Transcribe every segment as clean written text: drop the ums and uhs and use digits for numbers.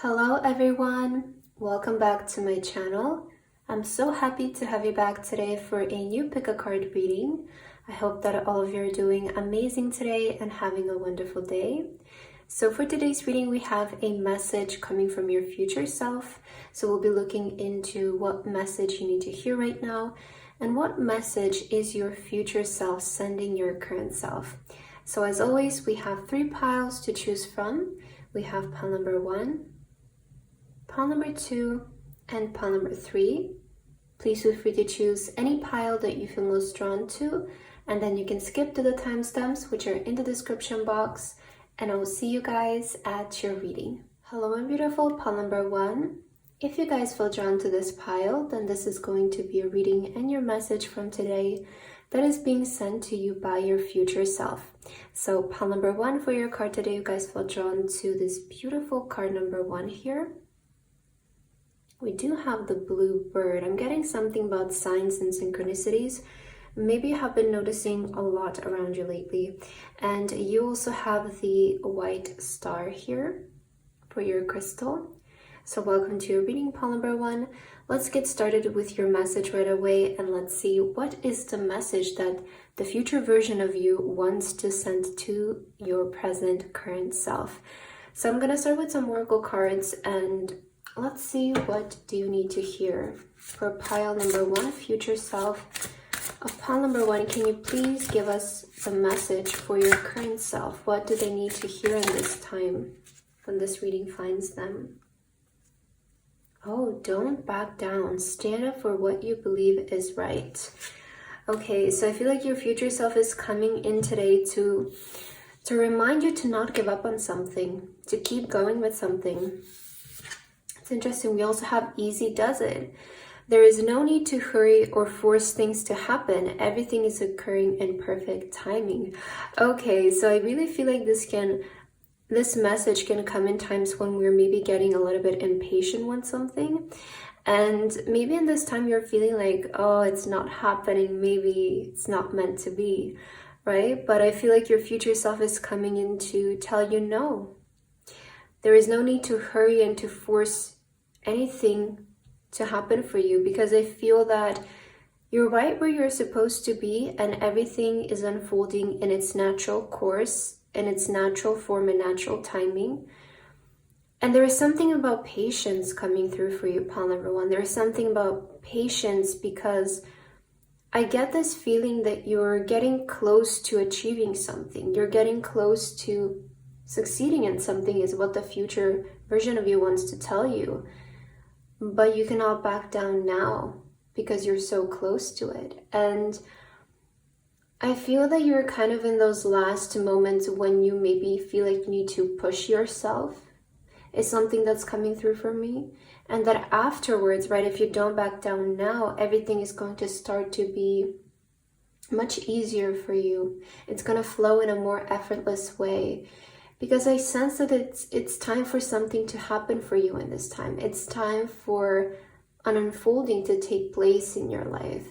Hello everyone, welcome back to my channel. I'm so happy to have you back today for a new pick a card reading. I hope that all of you are doing amazing today and having a wonderful day. So for today's reading, we have a message coming from your future self. So we'll be looking into what message you need to hear right now and what message is your future self sending your current self. So as always, we have 3 piles to choose from. We have pile number 1, pile number 2, and pile number 3. Please feel free to choose any pile that you feel most drawn to, and then you can skip to the timestamps which are in the description box, and I will see you guys at your reading. Hello my beautiful pile number 1. If you guys feel drawn to this pile, then this is going to be a reading and your message from today that is being sent to you by your future self. So pile number 1 for your card today, you guys feel drawn to this beautiful card number 1 here. We do have the blue bird. I'm getting something about signs and synchronicities. Maybe you have been noticing a lot around you lately. And you also have the white star here for your crystal. So welcome to your reading, pile number 1. Let's get started with your message right away, and let's see what is the message that the future version of you wants to send to your present current self. So I'm going to start with some oracle cards, and let's see what do you need to hear. For pile number 1, future self of pile number 1, can you please give us the message for your current self? What do they need to hear in this time when this reading finds them? Oh, don't back down. Stand up for what you believe is right. Okay, so I feel like your future self is coming in today to remind you to not give up on something, to keep going with something. It's interesting. We also have easy does it. There is no need to hurry or force things to happen. Everything is occurring in perfect timing. Okay, so I really feel like this message can come in times when we're maybe getting a little bit impatient with something. And maybe in this time you're feeling like, oh, it's not happening. Maybe it's not meant to be, right? But I feel like your future self is coming in to tell you no. There is no need to hurry and to force anything to happen for you, because I feel that you're right where you're supposed to be and everything is unfolding in its natural course, in its natural form and natural timing. And there is something about patience coming through for you, pile number 1. There is something about patience because I get this feeling that you're getting close to achieving something. You're getting close to succeeding in something is what the future version of you wants to tell you. But you cannot back down now because you're so close to it. And I feel that you're kind of in those last moments when you maybe feel like you need to push yourself. Is something that's coming through for me. And that afterwards, right, if you don't back down now, everything is going to start to be much easier for you. It's going to flow in a more effortless way. Because I sense that it's time for something to happen for you in this time. It's time for an unfolding to take place in your life.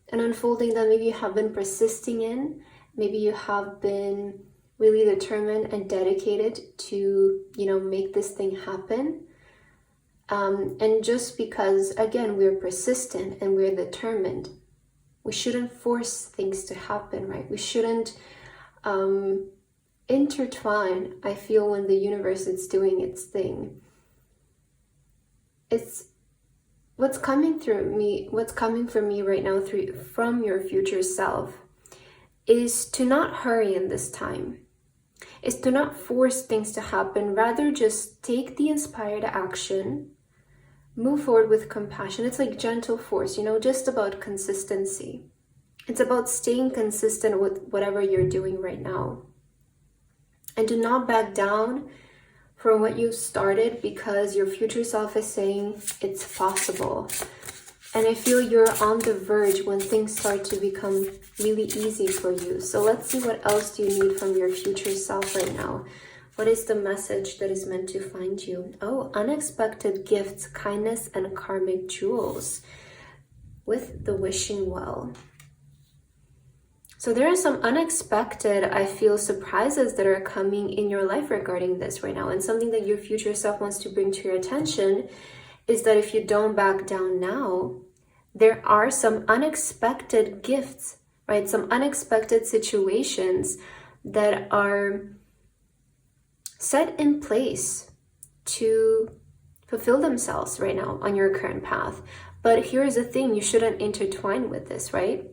An unfolding that maybe you have been persisting in. Maybe you have been really determined and dedicated to, make this thing happen. And just because, again, we're persistent and we're determined, we shouldn't force things to happen, right? We shouldn't intertwine, I feel, when the universe is doing its thing. It's what's coming for me right now from your future self is to not hurry in this time, is to not force things to happen, rather just take the inspired action, move forward with compassion. It's like gentle force, just about consistency. It's about staying consistent with whatever you're doing right now. And do not back down from what you started, because your future self is saying it's possible. And I feel you're on the verge when things start to become really easy for you. So let's see what else do you need from your future self right now. What is the message that is meant to find you? Oh, unexpected gifts, kindness, and karmic jewels with the wishing well. So there are some unexpected, I feel, surprises that are coming in your life regarding this right now. And something that your future self wants to bring to your attention is that if you don't back down now, there are some unexpected gifts, right? Some unexpected situations that are set in place to fulfill themselves right now on your current path. But here's the thing, you shouldn't intertwine with this, right?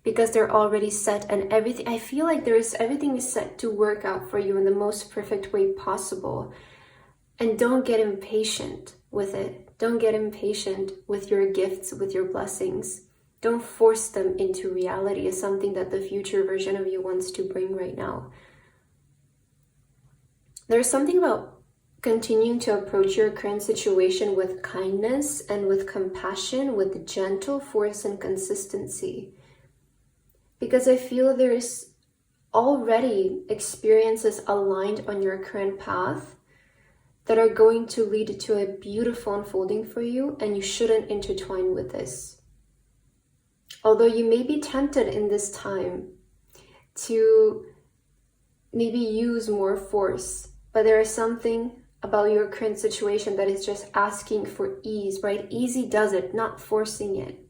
Because they're already set, and everything, I feel like everything is set to work out for you in the most perfect way possible. And don't get impatient with it. Don't get impatient with your gifts, with your blessings. Don't force them into reality as something that the future version of you wants to bring right now. There's something about continuing to approach your current situation with kindness and with compassion, with gentle force and consistency. Because I feel there's already experiences aligned on your current path that are going to lead to a beautiful unfolding for you, and you shouldn't intertwine with this. Although you may be tempted in this time to maybe use more force, but there is something about your current situation that is just asking for ease, right? Easy does it, not forcing it,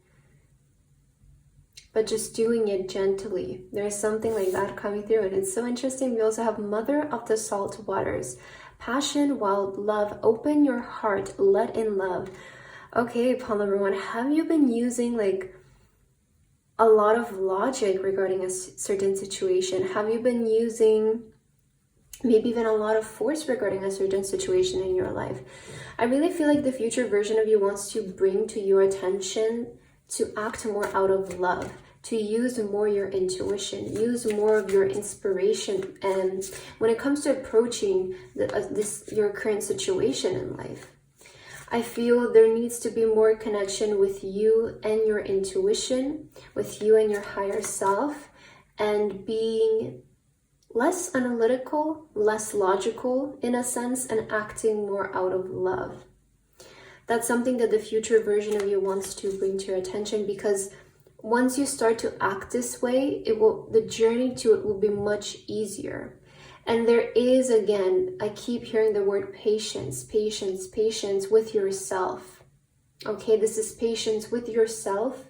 but just doing it gently. There's something like that coming through, and it's so interesting. We also have Mother of the Salt Waters. Passion, wild love, open your heart, let in love. Okay, Paul, number one, have you been using like a lot of logic regarding a certain situation? Have you been using maybe even a lot of force regarding a certain situation in your life? I really feel like the future version of you wants to bring to your attention to act more out of love, to use more your intuition, use more of your inspiration. And when it comes to approaching your current situation in life, I feel there needs to be more connection with you and your intuition, with you and your higher self, and being less analytical, less logical in a sense, and acting more out of love. That's something that the future version of you wants to bring to your attention, because once you start to act this way, the journey to it will be much easier. And there is, again, I keep hearing the word patience, patience, patience with yourself. Okay, this is patience with yourself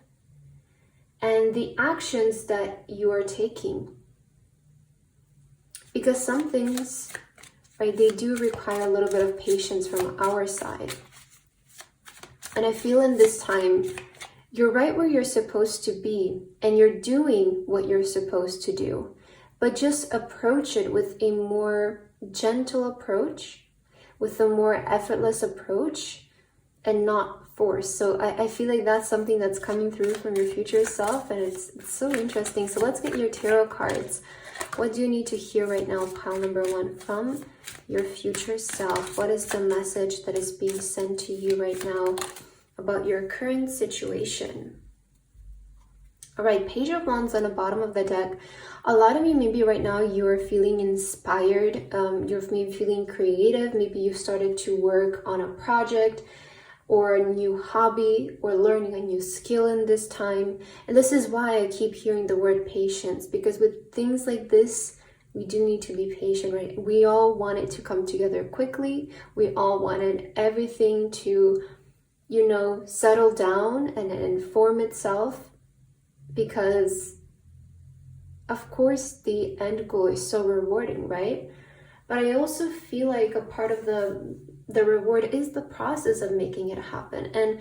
and the actions that you are taking. Because some things, right, they do require a little bit of patience from our side. And I feel in this time, you're right where you're supposed to be, and you're doing what you're supposed to do. But just approach it with a more gentle approach, with a more effortless approach, and not force. So I feel like that's something that's coming through from your future self, and it's so interesting. So let's get your tarot cards. What do you need to hear right now, pile number one, from your future self? What is the message that is being sent to you right now about your current situation? All right, Page of Wands on the bottom of the deck. A lot of you, maybe right now you're feeling inspired, you're maybe feeling creative, maybe you've started to work on a project or a new hobby or learning a new skill in this time. And this is why I keep hearing the word patience, because with things like this, we do need to be patient, right? We all want it to come together quickly. We all wanted everything to, settle down and form itself, because of course the end goal is so rewarding, right? But I also feel like a part of the reward is the process of making it happen. And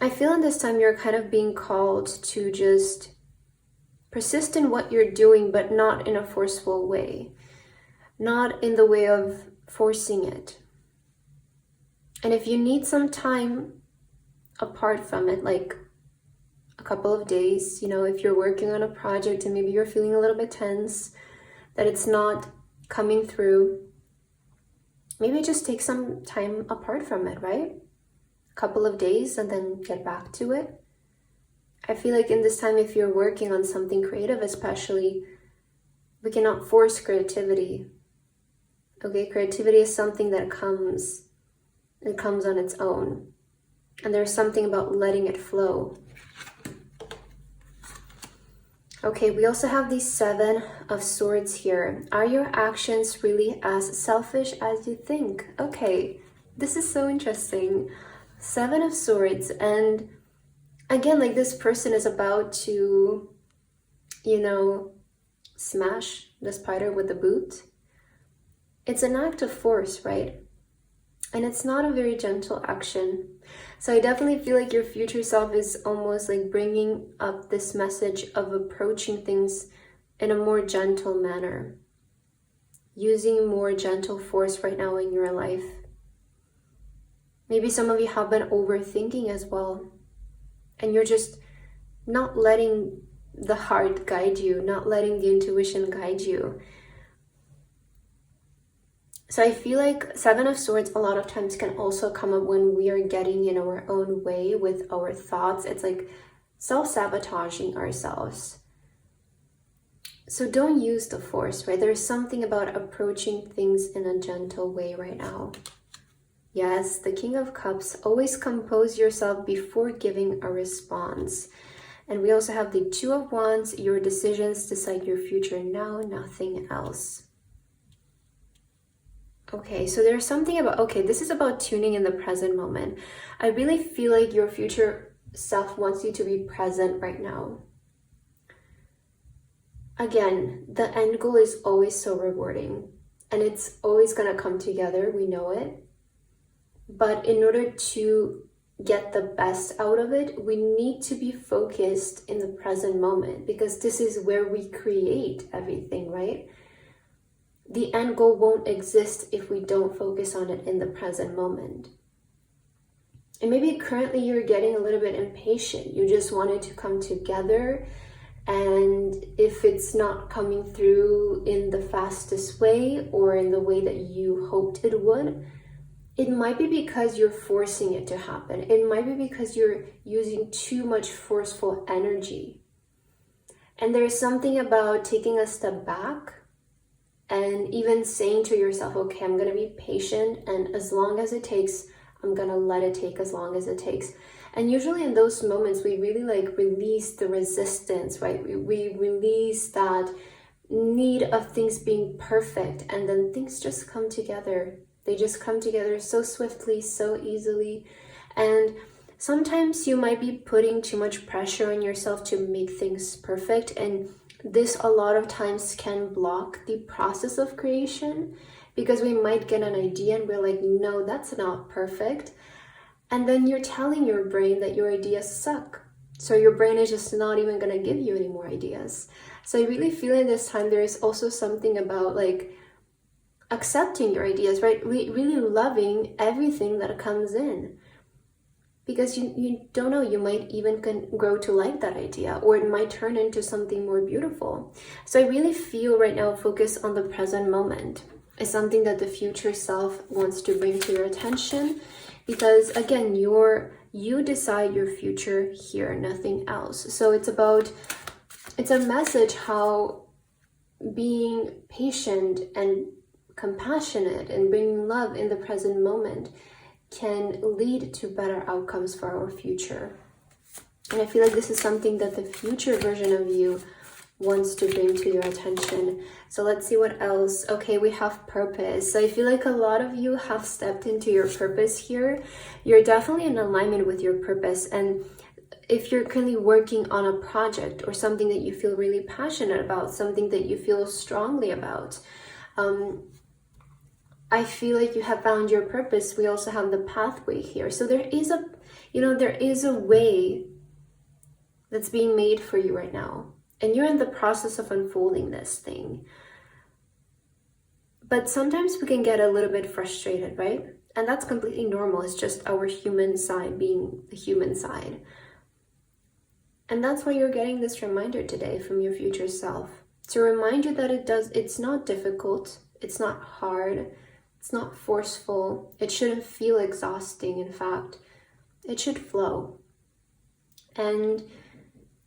I feel in this time you're kind of being called to just persist in what you're doing, but not in a forceful way, not in the way of forcing it. And if you need some time apart from it, like a couple of days, if you're working on a project and maybe you're feeling a little bit tense, that it's not coming through, maybe just take some time apart from it, right? A couple of days and then get back to it. I feel like in this time, if you're working on something creative especially, we cannot force creativity. Okay, creativity is something that comes on its own. And there's something about letting it flow. Okay, we also have the Seven of Swords here. Are your actions really as selfish as you think? Okay, this is so interesting. Seven of Swords, and again, like this person is about to, smash the spider with the boot. It's an act of force, right? And it's not a very gentle action. So I definitely feel like your future self is almost like bringing up this message of approaching things in a more gentle manner, using more gentle force right now in your life. Maybe some of you have been overthinking as well, and you're just not letting the heart guide you, not letting the intuition guide you. So I feel like Seven of Swords a lot of times can also come up when we are getting in our own way with our thoughts. It's like self-sabotaging ourselves. So don't use the force, right? There's something about approaching things in a gentle way right now. Yes, the King of Cups. Always compose yourself before giving a response. And we also have the Two of Wands. Your decisions decide your future now, nothing else. Okay, so there's something about, okay, this is about tuning in the present moment. I really feel like your future self wants you to be present right now. Again, the end goal is always so rewarding, and it's always going to come together. We know it. But in order to get the best out of it, we need to be focused in the present moment, because this is where we create everything, right? The end goal won't exist if we don't focus on it in the present moment. And maybe currently you're getting a little bit impatient. You just want it to come together. And if it's not coming through in the fastest way or in the way that you hoped it would, it might be because you're forcing it to happen. It might be because you're using too much forceful energy. And there's something about taking a step back and even saying to yourself, okay, I'm going to be patient, and as long as it takes, I'm going to let it take as long as it takes. And usually in those moments, we really like release the resistance, right? We release that need of things being perfect, and then things just come together. They just come together so swiftly, so easily. And sometimes you might be putting too much pressure on yourself to make things perfect, and this a lot of times can block the process of creation, because we might get an idea and we're like, no, that's not perfect. And then you're telling your brain that your ideas suck. So your brain is just not even going to give you any more ideas. So I really feel in this time there is also something about like accepting your ideas, right? Really loving everything that comes in. Because you don't know, you might even grow to like that idea, or it might turn into something more beautiful. So I really feel right now focus on the present moment is something that the future self wants to bring to your attention, because again, you decide your future here, nothing else. So it's a message how being patient and compassionate and bringing love in the present moment can lead to better outcomes for our future. And I feel like this is something that the future version of you wants to bring to your attention. So let's see what else. Okay, we have purpose. So I feel like a lot of you have stepped into your purpose here. You're definitely in alignment with your purpose. And if you're currently working on a project or something that you feel really passionate about, something that you feel strongly about, I feel like you have found your purpose. We also have the pathway here. So there is a way that's being made for you right now. And you're in the process of unfolding this thing. But sometimes we can get a little bit frustrated, right? And that's completely normal. It's just our human side being the human side. And that's why you're getting this reminder today from your future self. To remind you that it's not difficult. It's not hard. It's not forceful. It shouldn't feel exhausting. In fact, it should flow. And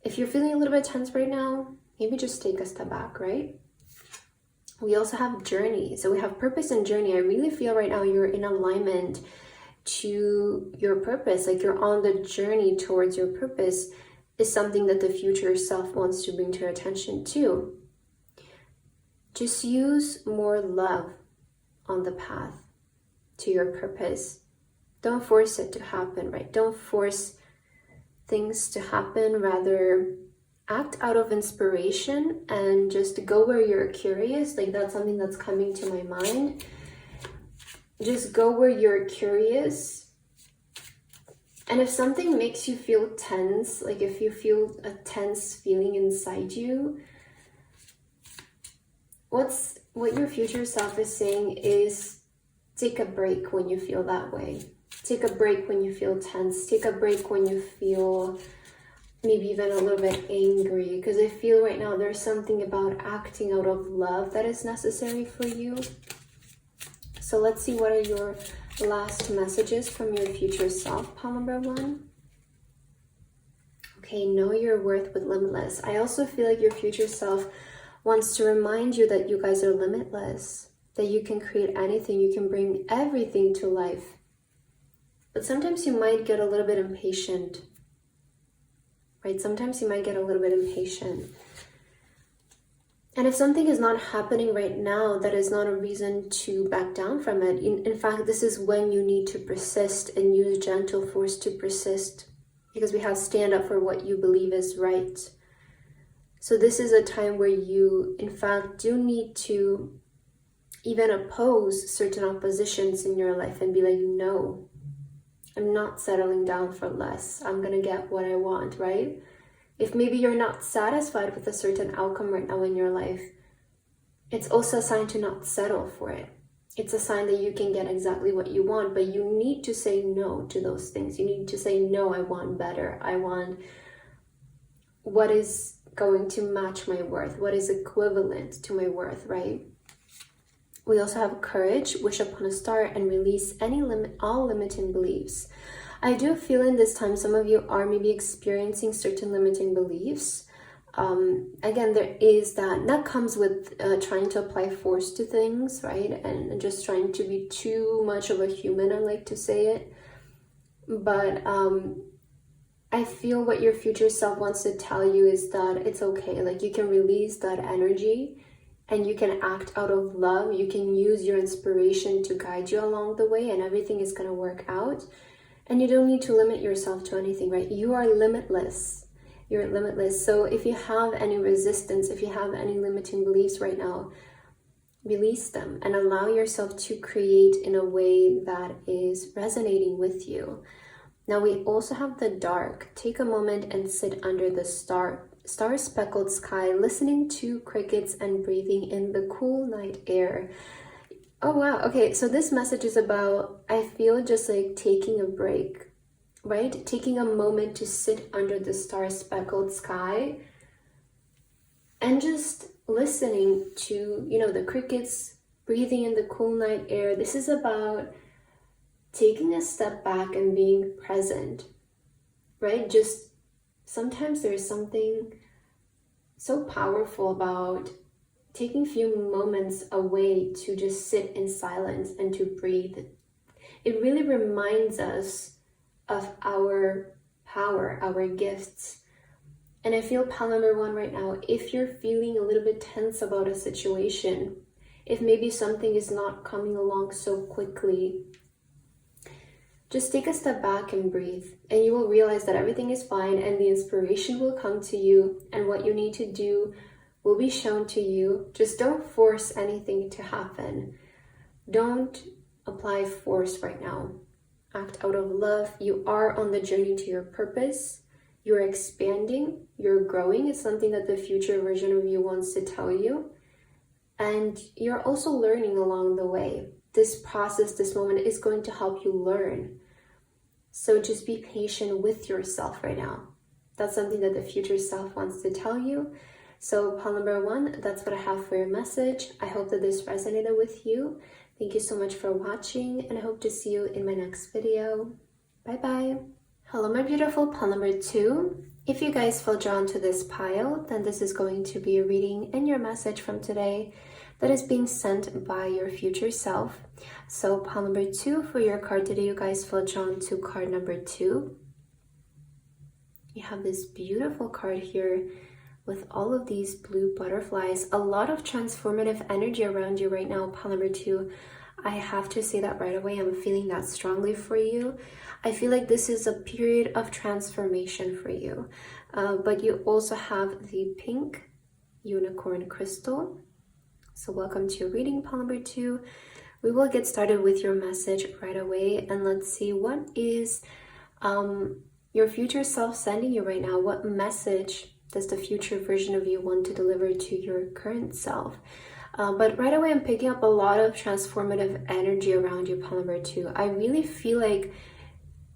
if you're feeling a little bit tense right now, maybe just take a step back, right? We also have journey. So we have purpose and journey. I really feel right now you're in alignment to your purpose. Like you're on the journey towards your purpose. is something that the future self wants to bring to your attention too. Just use more love on the path to your purpose. Don't force it to happen, right? Don't force things to happen. Rather, act out of inspiration and just go where you're curious. Like, that's something that's coming to my mind. Just go where you're curious. And if something makes you feel tense, like if you feel a tense feeling inside you, what your future self is saying is take a break when you feel that way. Take a break when you feel tense. Take a break when you feel maybe even a little bit angry. Because I feel right now there's something about acting out of love that is necessary for you. So let's see, what are your last messages from your future self, pile number 1? Okay, know your worth with limitless. I also feel like your future self wants to remind you that you guys are limitless, that you can create anything, you can bring everything to life. But sometimes you might get a little bit impatient, right? Sometimes you might get a little bit impatient. And if something is not happening right now, that is not a reason to back down from it. In fact, this is when you need to persist and use gentle force to persist, because we have stand up for what you believe is right. So this is a time where you, in fact, do need to even oppose certain oppositions in your life and be like, no, I'm not settling down for less. I'm going to get what I want, right? If maybe you're not satisfied with a certain outcome right now in your life, it's also a sign to not settle for it. It's a sign that you can get exactly what you want, but you need to say no to those things. You need to say, no, I want better. I want what is going to match my worth, what is equivalent to my worth, right? We also have courage, wish upon a star, and release all limiting beliefs. I do feel in this time some of you are maybe experiencing certain limiting beliefs. Again, there is that comes with trying to apply force to things, right? And just trying to be too much of a human, I like to say it. But I feel what your future self wants to tell you is that it's okay. Like, you can release that energy and you can act out of love. You can use your inspiration to guide you along the way, and everything is going to work out. And you don't need to limit yourself to anything, right? You are limitless. You're limitless. So if you have any resistance, if you have any limiting beliefs right now, release them and allow yourself to create in a way that is resonating with you. Now we also have the dark. Take a moment and sit under the star-speckled sky, listening to crickets and breathing in the cool night air. Oh wow, okay, so this message is about, I feel, just like taking a break, right? Taking a moment to sit under the star-speckled sky and just listening to, the crickets, breathing in the cool night air. This is about taking a step back and being present, right? Just sometimes there's something so powerful about taking a few moments away to just sit in silence and to breathe. It really reminds us of our power, our gifts. And I feel pile number 1 right now, if you're feeling a little bit tense about a situation, if maybe something is not coming along so quickly, just take a step back and breathe, and you will realize that everything is fine and the inspiration will come to you, and what you need to do will be shown to you. Just don't force anything to happen. Don't apply force right now. Act out of love. You are on the journey to your purpose. You're expanding, you're growing. It's something that the future version of you wants to tell you. And you're also learning along the way. This process, this moment is going to help you learn. So just be patient with yourself right now. That's something that the future self wants to tell you. So pile number 1, that's what I have for your message. I hope that this resonated with you. Thank you so much for watching, and I hope to see you in my next video. Bye-bye. Hello, my beautiful pile number 2. If you guys feel drawn to this pile, then this is going to be a reading and your message from today that is being sent by your future self. So pile number 2 for your card today, you guys feel drawn to card number 2. You have this beautiful card here with all of these blue butterflies. A lot of transformative energy around you right now, pile number 2. I have to say that right away. I'm feeling that strongly for you. I feel like this is a period of transformation for you. But you also have the pink unicorn crystal. So welcome to your reading, pile number 2. We will get started with your message right away. And let's see, what is your future self sending you right now? What message does the future version of you want to deliver to your current self? But right away, I'm picking up a lot of transformative energy around you, pile number 2. I really feel like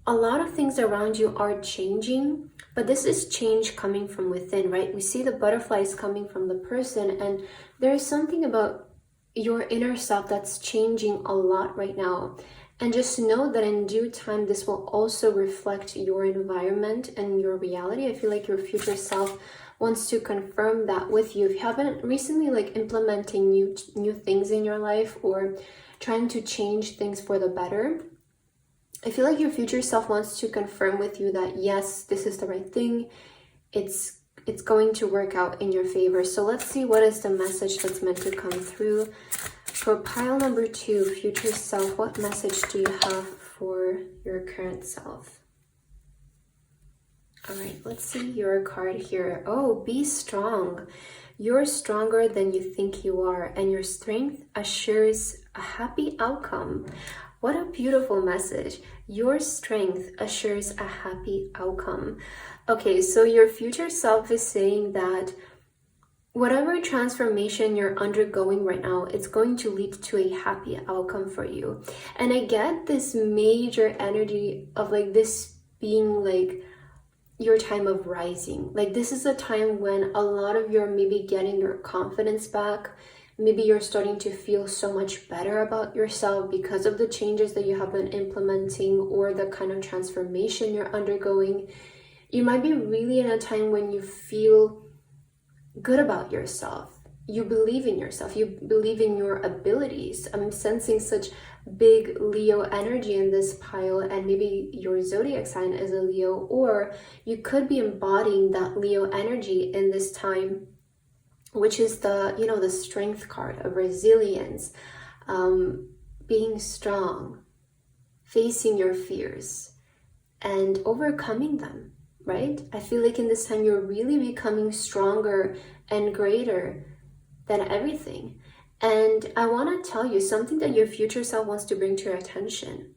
a lot of things around you are changing, but this is change coming from within, right? We see the butterflies coming from the person, and there is something about your inner self that's changing a lot right now. And just know that in due time, this will also reflect your environment and your reality. I feel like your future self wants to confirm that with you. If you haven't recently implementing new things in your life or trying to change things for the better, I feel like your future self wants to confirm with you that yes, this is the right thing. It's going to work out in your favor. So let's see, what is the message that's meant to come through for pile number 2, future self. What message do you have for your current self? All right, let's see your card here. Oh, be strong. You're stronger than you think you are, and your strength assures a happy outcome. What a beautiful message. Your strength assures a happy outcome. Okay, so your future self is saying that whatever transformation you're undergoing right now, it's going to lead to a happy outcome for you. And I get this major energy of this being your time of rising. This is a time when a lot of you're maybe getting your confidence back. Maybe you're starting to feel so much better about yourself because of the changes that you have been implementing or the kind of transformation you're undergoing. You might be really in a time when you feel good about yourself. You believe in yourself. You believe in your abilities. I'm sensing such big Leo energy in this pile, and maybe your zodiac sign is a Leo, or you could be embodying that Leo energy in this time, which is the strength card of resilience, being strong, facing your fears and overcoming them, right? I feel like in this time you're really becoming stronger and greater than everything. And I want to tell you something that your future self wants to bring to your attention.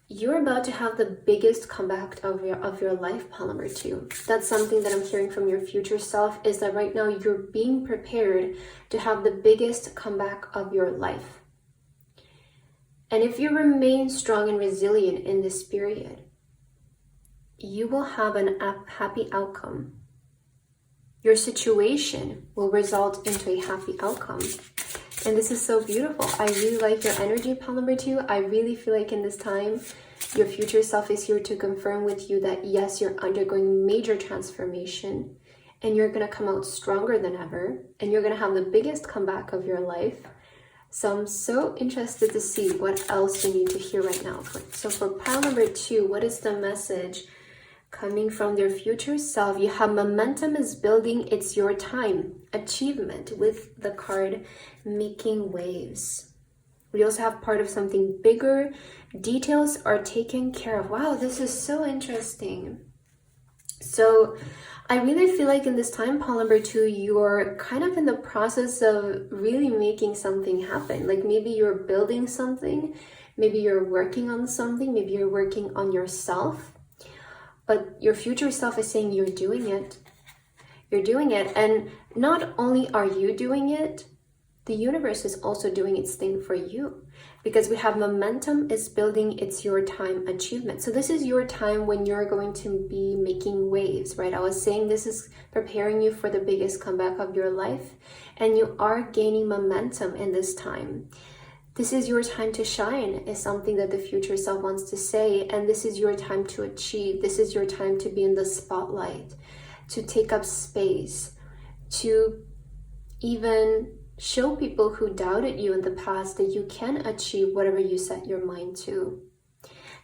You're about to have the biggest comeback of your life, pile number 2. That's something that I'm hearing from your future self, is that right now you're being prepared to have the biggest comeback of your life. And if you remain strong and resilient in this period, you will have a happy outcome. Your situation will result into a happy outcome. And this is so beautiful. I really like your energy, pile number 2. I really feel like in this time, your future self is here to confirm with you that yes, you're undergoing major transformation and you're going to come out stronger than ever and you're going to have the biggest comeback of your life. So I'm so interested to see what else you need to hear right now. So for pile number 2, what is the message coming from their future self? You have momentum is building. It's your time. Achievement with the card making waves. We also have part of something bigger. Details are taken care of. Wow, this is so interesting. So I really feel like in this time, pile number 2, you're kind of in the process of really making something happen. Maybe you're building something. Maybe you're working on something. Maybe you're working on yourself. But your future self is saying you're doing it. You're doing it. And not only are you doing it, the universe is also doing its thing for you. Because we have momentum is building, it's your time achievement. So this is your time when you're going to be making waves, right? I was saying this is preparing you for the biggest comeback of your life. And you are gaining momentum in this time. This is your time to shine is something that the future self wants to say. And this is your time to achieve. This is your time to be in the spotlight, to take up space, to even show people who doubted you in the past that you can achieve whatever you set your mind to.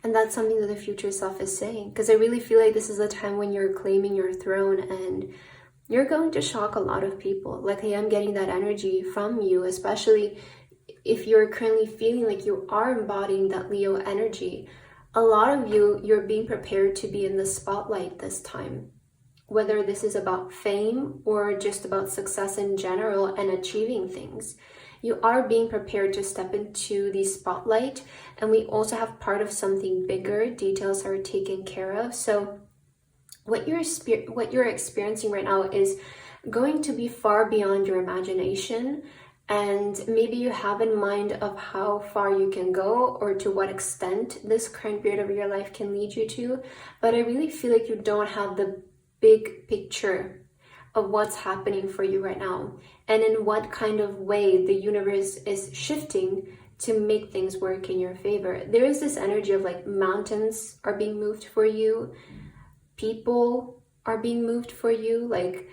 And that's something that the future self is saying, because I really feel like this is a time when you're claiming your throne and you're going to shock a lot of people. Like, I am getting that energy from you, especially if you're currently feeling like you are embodying that Leo energy. A lot of you, you're being prepared to be in the spotlight this time. Whether this is about fame or just about success in general and achieving things. You are being prepared to step into the spotlight, and we also have part of something bigger. Details are taken care of. So what you're experiencing right now is going to be far beyond your imagination, and maybe you have in mind of how far you can go or to what extent this current period of your life can lead you to. But I really feel like you don't have the big picture of what's happening for you right now and in what kind of way the universe is shifting to make things work in your favor. There is this energy of like mountains are being moved for you, people are being moved for you. Like,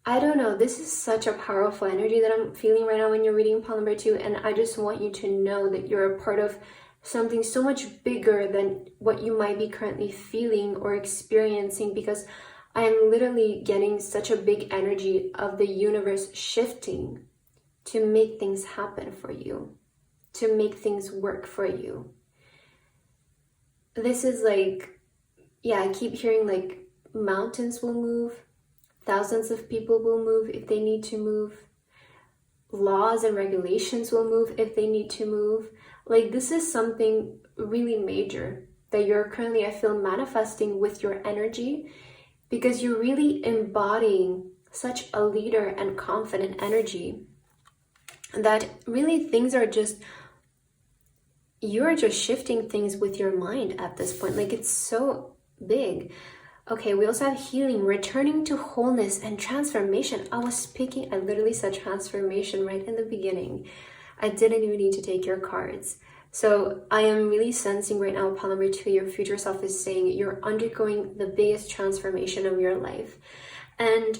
I don't know, this is such a powerful energy that I'm feeling right now when you're reading pile number 2, and I just want you to know that you're a part of something so much bigger than what you might be currently feeling or experiencing, because I am literally getting such a big energy of the universe shifting to make things happen for you, to make things work for you. This is like, yeah, I keep hearing like mountains will move, thousands of people will move if they need to move, laws and regulations will move if they need to move. Like, this is something really major that you're currently, I feel, manifesting with your energy, because you're really embodying such a leader and confident energy that really things are just, you're just shifting things with your mind at this point. Like, it's so big. Okay, we also have healing, returning to wholeness and transformation. I literally said transformation right in the beginning. I didn't even need to take your cards. So I am really sensing right now, pile number 2, your future self is saying you're undergoing the biggest transformation of your life. And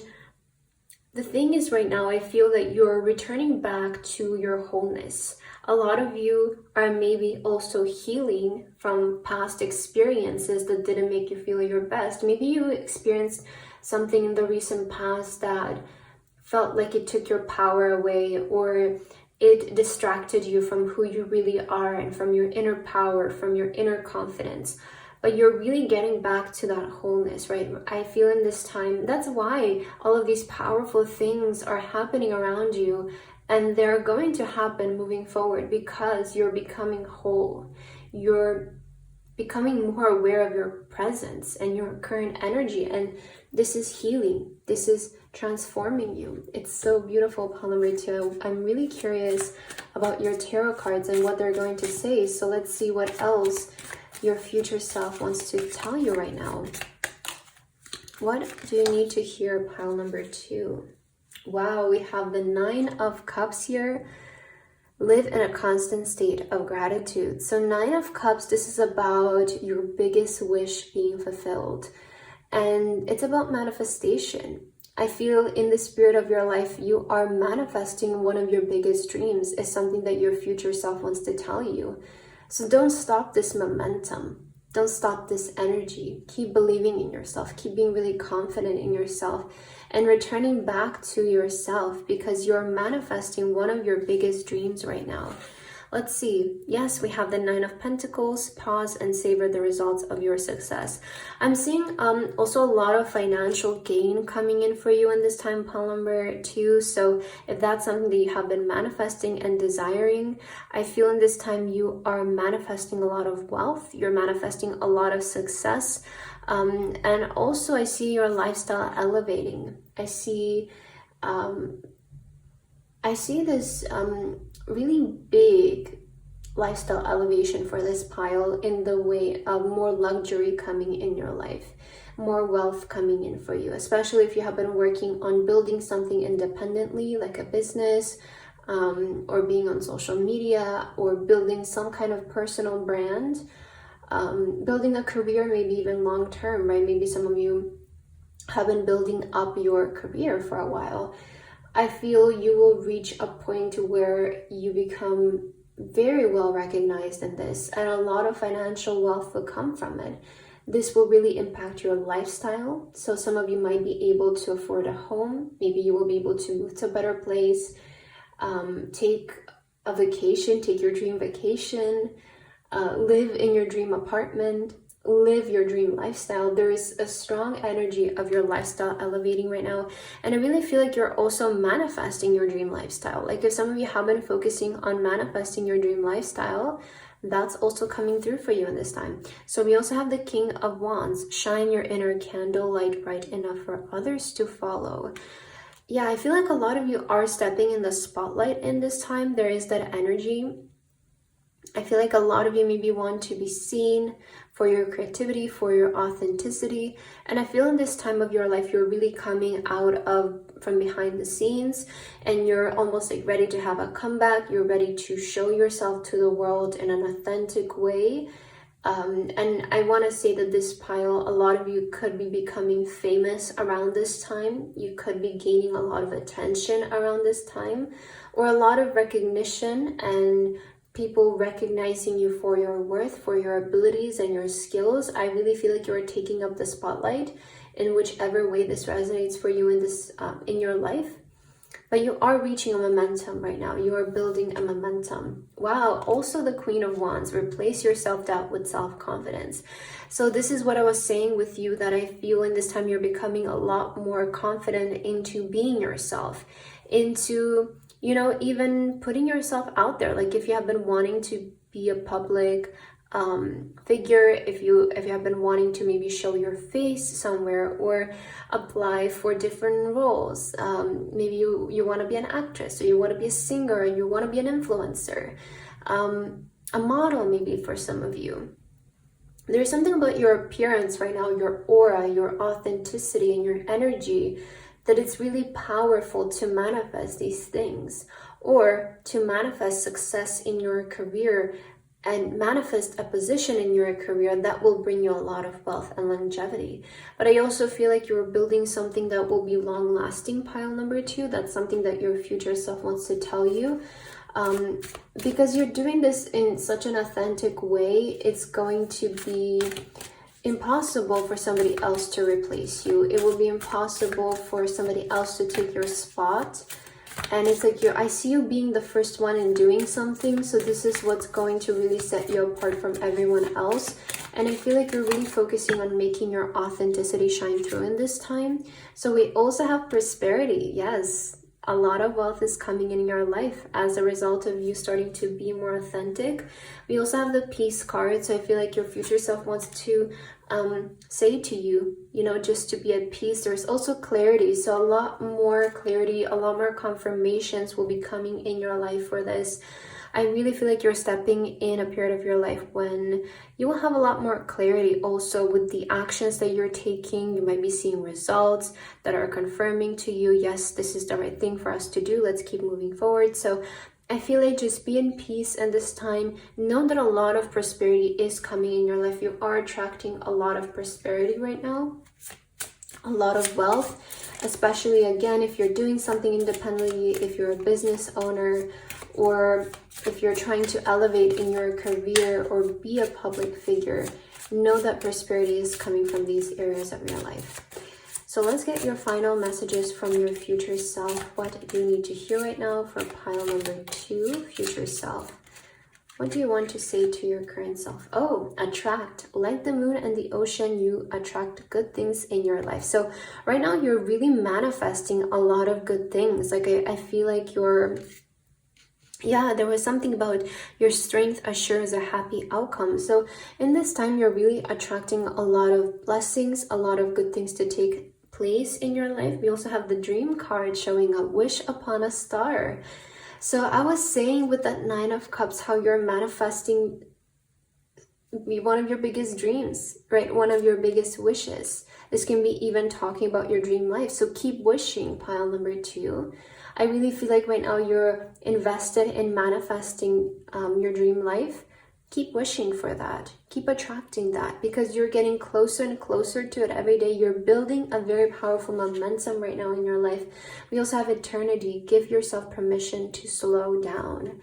the thing is, right now, I feel that you're returning back to your wholeness. A lot of you are maybe also healing from past experiences that didn't make you feel your best. Maybe you experienced something in the recent past that felt like it took your power away, or it distracted you from who you really are and from your inner power, from your inner confidence. But you're really getting back to that wholeness, right? I feel in this time, that's why all of these powerful things are happening around you, and they're going to happen moving forward, because you're becoming whole. You're becoming more aware of your presence and your current energy, and this is healing. This is transforming you. It's so beautiful, pile number 2. I'm really curious about your tarot cards and what they're going to say. So let's see what else your future self wants to tell you right now. What do you need to hear, pile number 2? Wow, we have the 9 of Cups here. Live in a constant state of gratitude. So 9 of Cups, this is about your biggest wish being fulfilled. And it's about manifestation. I feel in the spirit of your life, you are manifesting one of your biggest dreams. Is something that your future self wants to tell you. So don't stop this momentum. Don't stop this energy. Keep believing in yourself. Keep being really confident in yourself and returning back to yourself, because you're manifesting one of your biggest dreams right now. Let's see. Yes, we have the 9 of Pentacles. Pause and savor the results of your success. I'm seeing also a lot of financial gain coming in for you in this time, pile number 2. So if that's something that you have been manifesting and desiring, I feel in this time you are manifesting a lot of wealth. You're manifesting a lot of success. And also I see your lifestyle elevating. I see this really big lifestyle elevation for this pile, in the way of more luxury coming in your life, more wealth coming in for you, especially if you have been working on building something independently, like a business, or being on social media, or building some kind of personal brand, building a career, maybe even long term, right? Maybe some of you have been building up your career for a while. I feel you will reach a point where you become very well recognized in this, and a lot of financial wealth will come from it. This will really impact your lifestyle. So some of you might be able to afford a home. Maybe you will be able to move to a better place, take a vacation, take your dream vacation, live in your dream apartment, live your dream lifestyle. There is a strong energy of your lifestyle elevating right now. And I really feel like you're also manifesting your dream lifestyle. Like if some of you have been focusing on manifesting your dream lifestyle, that's also coming through for you in this time. So we also have the King of Wands. Shine your inner candle light bright enough for others to follow. Yeah, I feel like a lot of you are stepping in the spotlight in this time. There is that energy. I feel like a lot of you maybe want to be seen for your creativity, for your authenticity. And I feel in this time of your life, you're really coming out of from behind the scenes, and you're almost like ready to have a comeback. You're ready to show yourself to the world in an authentic way. And I want to say that this pile, a lot of you could be becoming famous around this time. You could be gaining a lot of attention around this time, or a lot of recognition and people recognizing you for your worth, for your abilities and your skills. I really feel like you're taking up the spotlight in whichever way this resonates for you in this in your life. But you are reaching a momentum right now. You are building a momentum. Wow. Also the Queen of Wands. Replace your self-doubt with self-confidence. So this is what I was saying with you, that I feel in this time you're becoming a lot more confident into being yourself, into, you know, even putting yourself out there. Like if you have been wanting to be a public figure, if you have been wanting to maybe show your face somewhere or apply for different roles, maybe you want to be an actress, or you want to be a singer, or you want to be an influencer, a model maybe for some of you. There's something about your appearance right now, your aura, your authenticity and your energy, that it's really powerful to manifest these things, or to manifest success in your career and manifest a position in your career that will bring you a lot of wealth and longevity. But I also feel like you're building something that will be long lasting, pile number 2. That's something that your future self wants to tell you. Because you're doing this in such an authentic way, it's going to be impossible for somebody else to replace you. It will be impossible for somebody else to take your spot. And it's like I see you being the first one in doing something. So this is what's going to really set you apart from everyone else. And I feel like you're really focusing on making your authenticity shine through in this time. So we also have prosperity. Yes, a lot of wealth is coming in your life as a result of you starting to be more authentic. We also have the Peace card. So I feel like your future self wants to say to you, you know, just to be at peace. There's also clarity. So a lot more clarity, a lot more confirmations will be coming in your life for this. I really feel like you're stepping in a period of your life when you will have a lot more clarity also with the actions that you're taking. You might be seeing results that are confirming to you, yes, this is the right thing for us to do. Let's keep moving forward. So I feel like just be in peace in this time. Know that a lot of prosperity is coming in your life. You are attracting a lot of prosperity right now, a lot of wealth, especially again, if you're doing something independently, if you're a business owner, or if you're trying to elevate in your career or be a public figure. Know that prosperity is coming from these areas of your life. So let's get your final messages from your future self. What do you need to hear right now for pile number 2, future self? What do you want to say to your current self? Oh, attract. Like the moon and the ocean, you attract good things in your life. So right now you're really manifesting a lot of good things. Like I feel like you're... yeah, there was something about your strength assures a happy outcome. So in this time, you're really attracting a lot of blessings, a lot of good things to take place in your life. We also have the Dream card showing a wish upon a star. So I was saying with that 9 of Cups, how you're manifesting one of your biggest dreams, right? One of your biggest wishes. This can be even talking about your dream life. So keep wishing, pile number 2. I really feel like right now you're invested in manifesting your dream life. Keep wishing for that. Keep attracting that, because you're getting closer and closer to it every day. You're building a very powerful momentum right now in your life. We also have Eternity. Give yourself permission to slow down.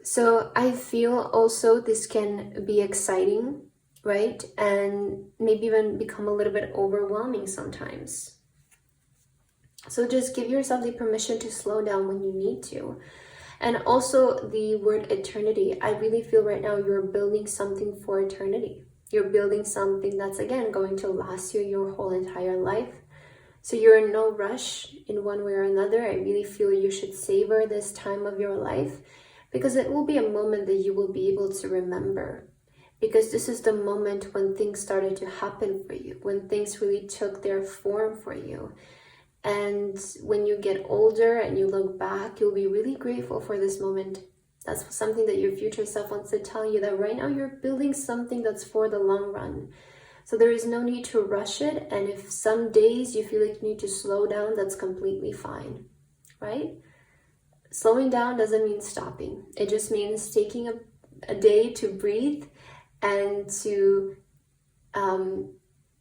So I feel also this can be exciting, right? And maybe even become a little bit overwhelming sometimes. So just give yourself the permission to slow down when you need to. And also the word eternity. I really feel right now you're building something for eternity. You're building something that's, again, going to last you your whole entire life. So you're in no rush in one way or another. I really feel you should savor this time of your life, because it will be a moment that you will be able to remember. Because this is the moment when things started to happen for you, when things really took their form for you. And when you get older and you look back, you'll be really grateful for this moment. That's something that your future self wants to tell you, that right now you're building something that's for the long run. So there is no need to rush it. And if some days you feel like you need to slow down, that's completely fine, right? Slowing down doesn't mean stopping. It just means taking a day to breathe and to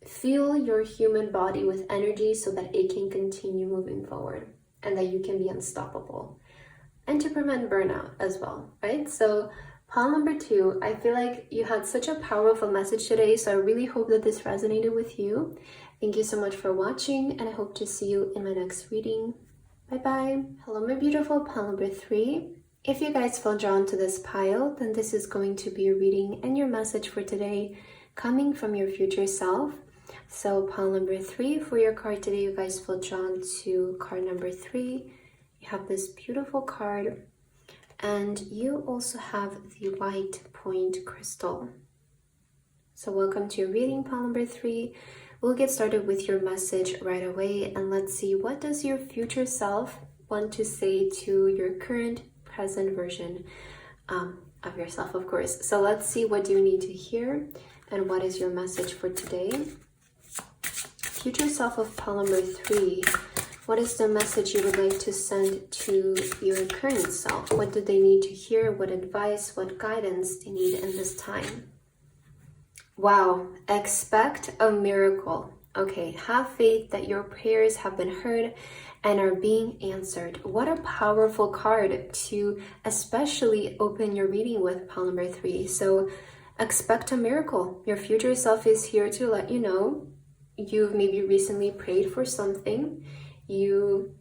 fill your human body with energy so that it can continue moving forward and that you can be unstoppable, and to prevent burnout as well, right? So pile number 2, I feel like you had such a powerful message today, so I really hope that this resonated with you. Thank you so much for watching, and I hope to see you in my next reading. Bye bye. Hello, my beautiful pile number 3. If you guys feel drawn to this pile, then this is going to be your reading and your message for today, coming from your future self. So pile number 3 for your card today, you guys feel drawn to card number 3. You have this beautiful card, and you also have the white point crystal. So welcome to your reading, pile number 3. We'll get started with your message right away, and let's see, what does your future self want to say to your current present version of yourself, of course. So let's see, what do you need to hear, and what is your message for today? Future self of pile number 3, what is the message you would like to send to your current self? What do they need to hear? What advice, what guidance they need in this time? Wow, expect a miracle. Okay, have faith that your prayers have been heard and are being answered. What a powerful card to especially open your reading with, pile number 3. So expect a miracle. Your future self is here to let you know. You've maybe recently prayed for something. You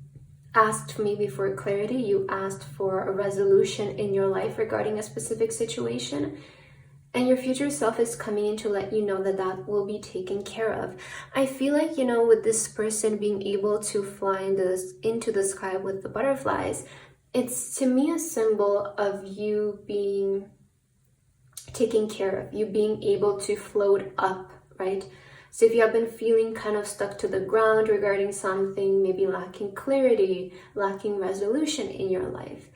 asked maybe for clarity. You asked for a resolution in your life regarding a specific situation. And your future self is coming in to let you know that that will be taken care of. I feel like, with this person being able to fly into the sky with the butterflies, it's to me a symbol of you being taken care of, you being able to float up, right? So if you have been feeling kind of stuck to the ground regarding something, maybe lacking clarity, lacking resolution in your life,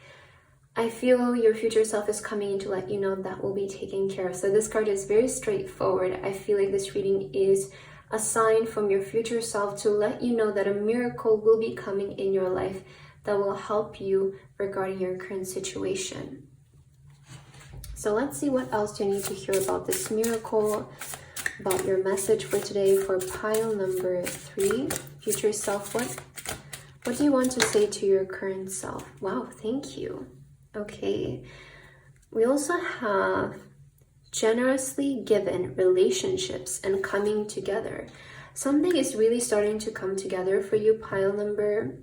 I feel your future self is coming in to let you know that will be taken care of. So this card is very straightforward. I feel like this reading is a sign from your future self to let you know that a miracle will be coming in your life that will help you regarding your current situation. So let's see, what else you need to hear about this miracle, about your message for today for pile number 3. Future self, what do you want to say to your current self? Wow, thank you. Okay, we also have generously given relationships and coming together. Something is really starting to come together for you, pile number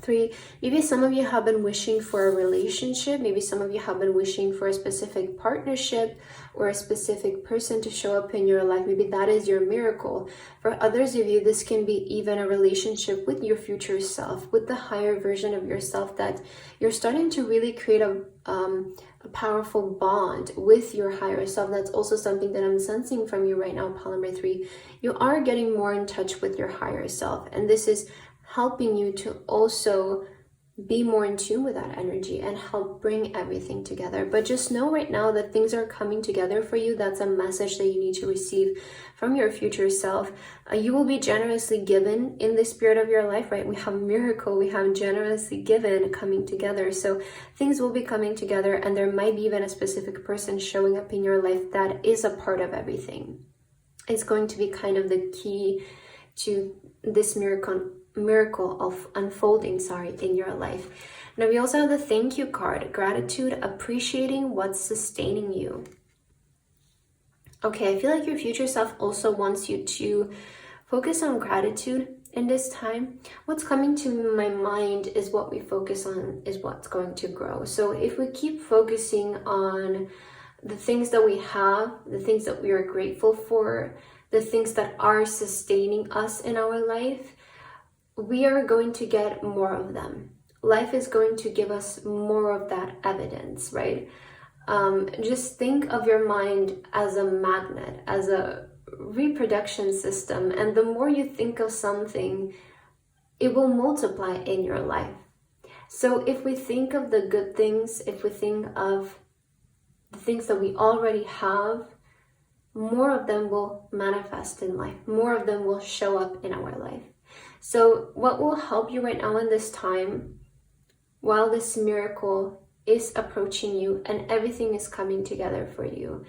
3. Maybe some of you have been wishing for a relationship. Maybe some of you have been wishing for a specific partnership or a specific person to show up in your life. Maybe that is your miracle. For others of you, this can be even a relationship with your future self, with the higher version of yourself, that you're starting to really create a powerful bond with your higher self. That's also something that I'm sensing from you right now, pile number 3. You are getting more in touch with your higher self, and this is helping you to also be more in tune with that energy and help bring everything together. But just know right now that things are coming together for you. That's a message that you need to receive from your future self. You will be generously given in the spirit of your life, right? We have miracle, we have generously given coming together. So things will be coming together, and there might be even a specific person showing up in your life that is a part of everything. It's going to be kind of the key to this miracle miracle of unfolding, in your life. Now we also have the thank you card, gratitude, appreciating what's sustaining you. Okay, I feel like your future self also wants you to focus on gratitude in this time. What's coming to my mind is what we focus on is what's going to grow. So if we keep focusing on the things that we have, the things that we are grateful for, the things that are sustaining us in our life, we are going to get more of them. Life is going to give us more of that evidence, right? Just think of your mind as a magnet, as a reproduction system, and the more you think of something, it will multiply in your life. So if we think of the good things, if we think of the things that we already have, more of them will manifest in life. More of them will show up in our life. So what will help you right now in this time, while this miracle is approaching you and everything is coming together for you,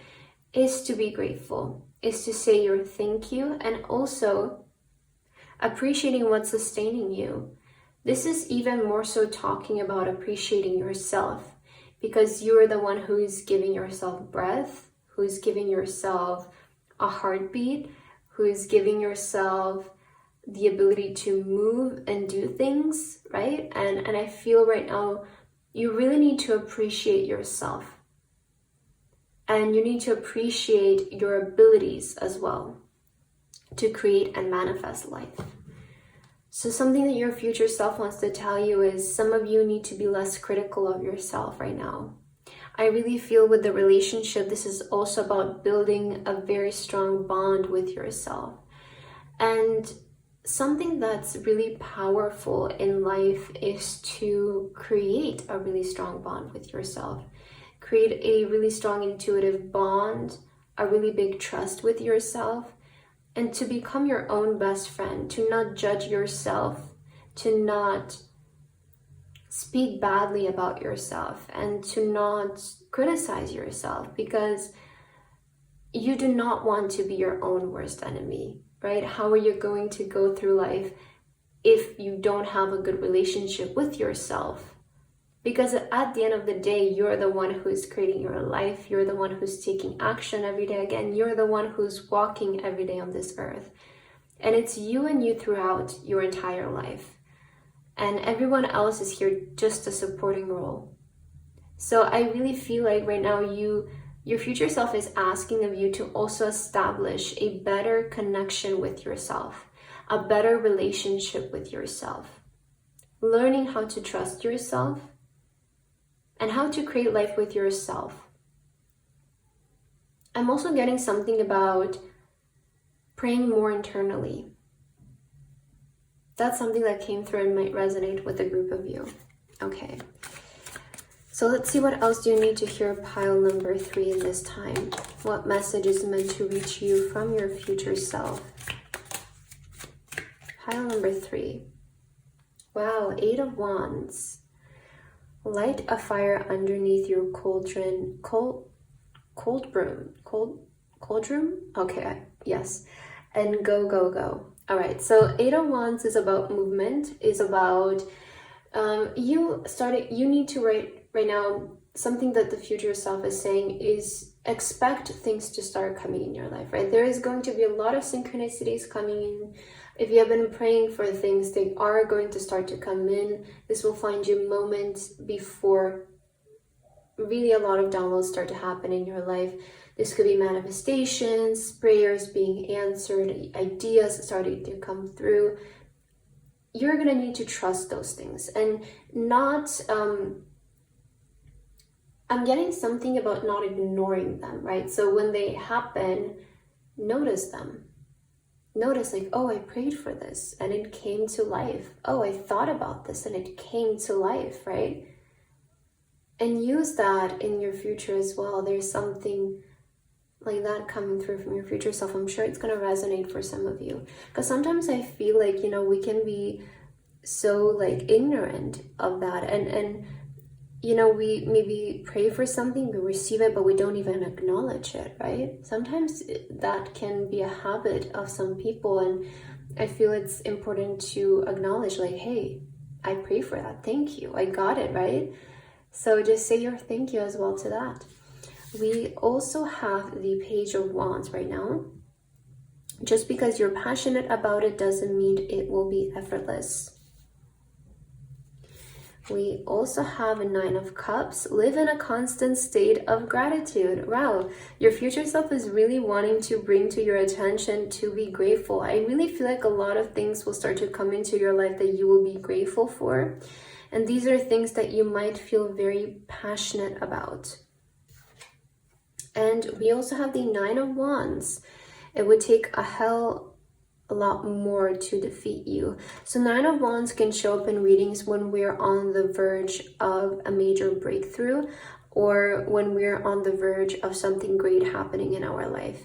is to be grateful, is to say your thank you, and also appreciating what's sustaining you. This is even more so talking about appreciating yourself, because you're the one who is giving yourself breath, who is giving yourself a heartbeat, who is giving yourself the ability to move and do things, right? And I feel right now you really need to appreciate yourself, and you need to appreciate your abilities as well to create and manifest life. So something that your future self wants to tell you is some of you need to be less critical of yourself right now. I really feel with the relationship, this is also about building a very strong bond with yourself. And something that's really powerful in life is to create a really strong bond with yourself. Create a really strong intuitive bond, a really big trust with yourself, and to become your own best friend, to not judge yourself, to not speak badly about yourself, and to not criticize yourself, because you do not want to be your own worst enemy, right? How are you going to go through life if you don't have a good relationship with yourself? Because at the end of the day, you're the one who's creating your life. You're the one who's taking action every day. Again, you're the one who's walking every day on this earth. And it's you and you throughout your entire life. And everyone else is here just a supporting role. So I really feel like right now your future self is asking of you to also establish a better connection with yourself, a better relationship with yourself, learning how to trust yourself, and how to create life with yourself. I'm also getting something about praying more internally. That's something that came through and might resonate with a group of you. Okay. So let's see what else do you need to hear pile number 3 in this time. What message is meant to reach you from your future self? Pile number 3. Wow, 8 of Wands. Light a fire underneath your cauldron. Cauldron? Okay, yes. And go, go, go. All right, so 8 of Wands is about movement, is about you need to right now, something that the future self is saying is expect things to start coming in your life, right? There is going to be a lot of synchronicities coming in. If you have been praying for things, they are going to start to come in. This will find you moments before really a lot of downloads start to happen in your life. This could be manifestations, prayers being answered, ideas starting to come through. You're going to need to trust those things and not, I'm getting something about not ignoring them, right? So when they happen, notice them. Notice like, oh, I prayed for this and it came to life. Oh, I thought about this and it came to life, right? And use that in your future as well. There's something like that coming through from your future self. I'm sure it's going to resonate for some of you. Because sometimes I feel like, we can be so like ignorant of that. And we maybe pray for something, we receive it, but we don't even acknowledge it, right? Sometimes that can be a habit of some people. And I feel it's important to acknowledge, like, hey, I pray for that. Thank you. I got it, right? So just say your thank you as well to that. We also have the Page of Wands right now. Just because you're passionate about it doesn't mean it will be effortless. We also have a Nine of Cups. Live in a constant state of gratitude. Wow, your future self is really wanting to bring to your attention to be grateful. I really feel like a lot of things will start to come into your life that you will be grateful for. And these are things that you might feel very passionate about. And we also have the Nine of Wands. It would take a lot more to defeat you. So Nine of Wands can show up in readings when we're on the verge of a major breakthrough, or when we're on the verge of something great happening in our life.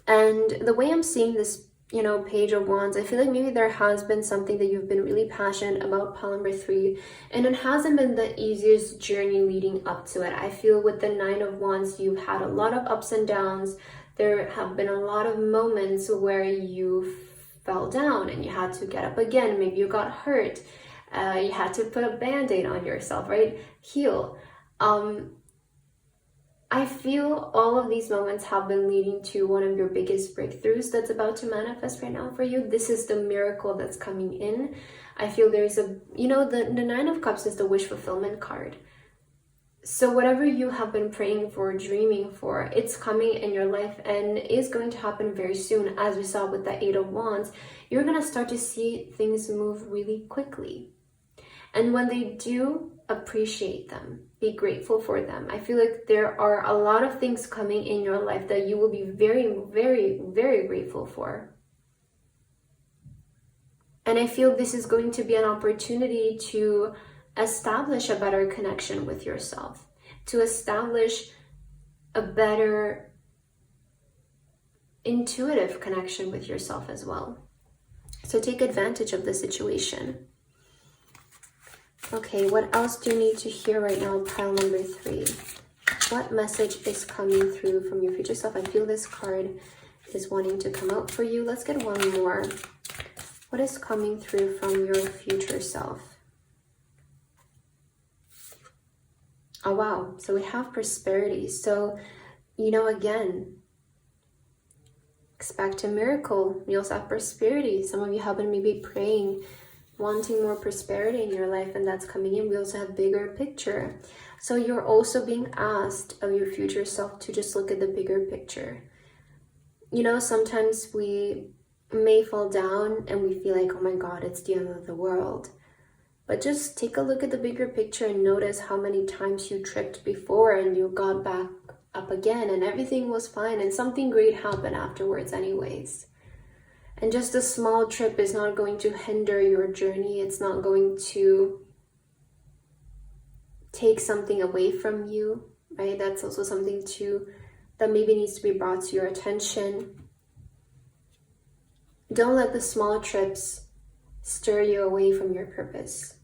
And the way I'm seeing this, Page of Wands, I feel like maybe there has been something that you've been really passionate about, pile number 3, and it hasn't been the easiest journey leading up to it. I feel with the Nine of Wands, you've had a lot of ups and downs. There have been a lot of moments where you fell down and you had to get up again. Maybe you got hurt. You had to put a band-aid on yourself, right? Heal. I feel all of these moments have been leading to one of your biggest breakthroughs that's about to manifest right now for you. This is the miracle that's coming in. I feel there's the Nine of Cups is the wish fulfillment card. So whatever you have been praying for, dreaming for, it's coming in your life and is going to happen very soon. As we saw with the Eight of Wands, you're going to start to see things move really quickly. And when they do, appreciate them. Be grateful for them. I feel like there are a lot of things coming in your life that you will be very, very, very grateful for. And I feel this is going to be an opportunity to establish a better connection with yourself, to establish a better intuitive connection with yourself as well. So take advantage of the situation. Okay, what else do you need to hear right now, pile number 3? What message is coming through from your future self? I feel this card is wanting to come out for you. Let's get one more. What is coming through from your future self? Oh, wow. So we have prosperity. So, again, expect a miracle. We also have prosperity. Some of you have been maybe praying, wanting more prosperity in your life, and that's coming in. We also have bigger picture. So you're also being asked of your future self to just look at the bigger picture. Sometimes we may fall down and we feel like, oh my God, it's the end of the world. But just take a look at the bigger picture and notice how many times you tripped before and you got back up again and everything was fine and something great happened afterwards anyways. And just a small trip is not going to hinder your journey. It's not going to take something away from you, right? That's also something that maybe needs to be brought to your attention. Don't let the small trips stir you away from your purpose.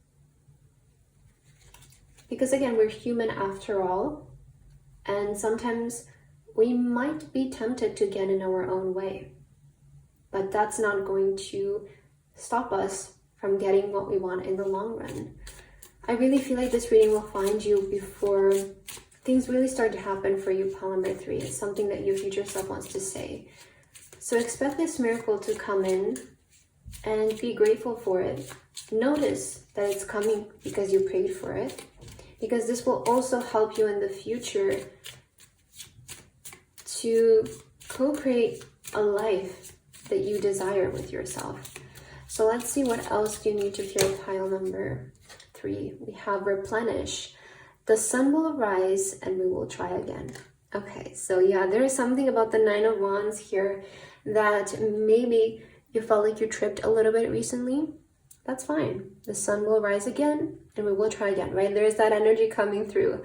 Because again, we're human after all, and sometimes we might be tempted to get in our own way. But that's not going to stop us from getting what we want in the long run. I really feel like this reading will find you before things really start to happen for you, pile number 3. It's something that your future self wants to say. So expect this miracle to come in and be grateful for it. Notice that it's coming because you prayed for it. Because this will also help you in the future to co-create a life that you desire with yourself. So let's see what else you need to hear, pile number 3. We have replenish. The sun will arise and we will try again. Okay, so yeah, there is something about the Nine of Wands here that maybe you felt like you tripped a little bit recently. That's fine. The sun will rise again and we will try again, right? There's that energy coming through.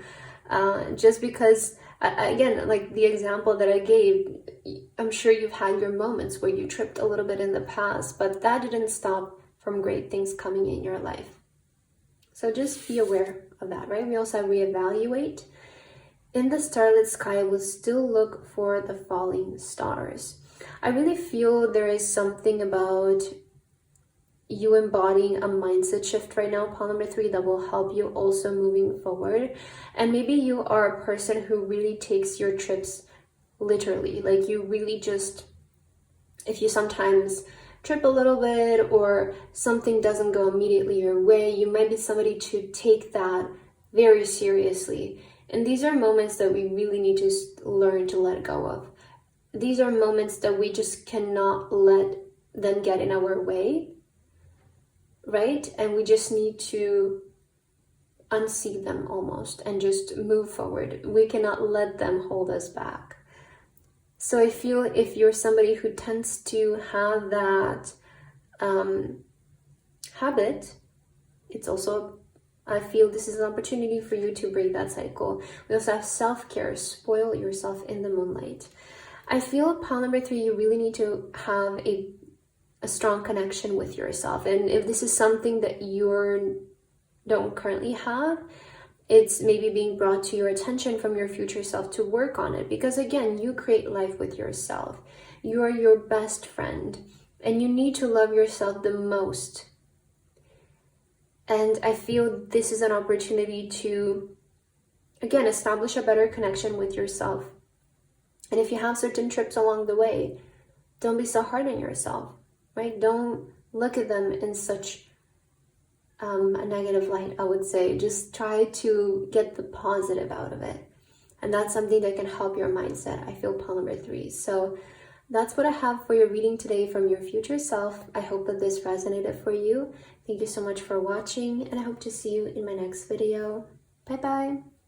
Just because, again, like the example that I gave, I'm sure you've had your moments where you tripped a little bit in the past, but that didn't stop from great things coming in your life. So just be aware of that, right? We also have reevaluate. In the starlit sky, we'll still look for the falling stars. I really feel there is something about you embodying a mindset shift right now, pile number 3, that will help you also moving forward. And maybe you are a person who really takes your trips literally. Like you really just, if you sometimes trip a little bit or something doesn't go immediately your way, you might be somebody to take that very seriously. And these are moments that we really need to learn to let go of. These are moments that we just cannot let them get in our way, right? And we just need to unsee them almost and just move forward. We cannot let them hold us back. So I feel if you're somebody who tends to have that habit, it's also, I feel this is an opportunity for you to break that cycle. We also have self-care, spoil yourself in the moonlight. I feel pile number 3, you really need to have a strong connection with yourself. And if this is something that you don't currently have, it's maybe being brought to your attention from your future self to work on it. Because again, you create life with yourself. You are your best friend and you need to love yourself the most. And I feel this is an opportunity to, again, establish a better connection with yourself. And if you have certain trips along the way, don't be so hard on yourself, right? Don't look at them in such a negative light, I would say. Just try to get the positive out of it. And that's something that can help your mindset. I feel pile number 3. So that's what I have for your reading today from your future self. I hope that this resonated for you. Thank you so much for watching, and I hope to see you in my next video. Bye bye.